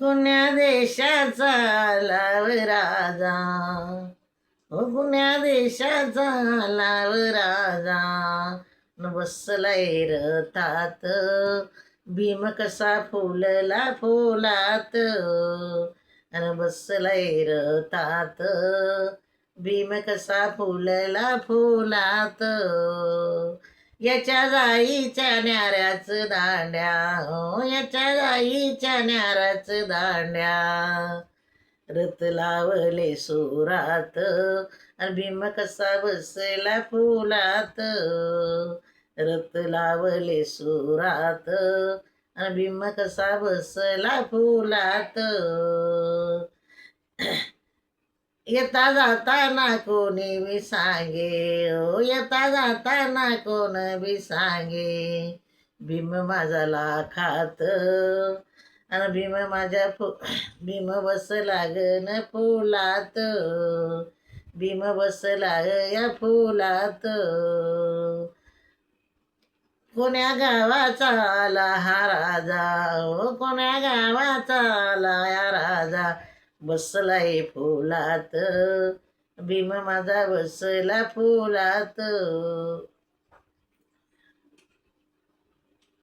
कुण्या देशाचा लाव राजा, हो कुण्या देशाचा लाव राजा, न बसलाय रथात भीम कसा फुलला फुलात, न बसलाय रथात भीम कसा फुलला फुलात. याच्या जाईच्या न्याऱ्याच दांड्या, हो याच्या जाईच्या न्याऱ्याच दांड्या, रथ लावले सुरात आणि भीम कसा बसला फुलात, रथ लावले सुरात आणि भीम कसा बसला फुलात. येता जाताना कोणी बी सांगे, ओ येता जाताना कोण बी सांगे, भीम माझा लाखात आणि भीम माझ्या भीम बसला गन फुलात, भीम बसला या फुलात. कोण्या गावाचा आला हा राजा, ओ कोण्या गावाचा आला या राजा, बसलाय फुलात भीम माझा बसला फुलात.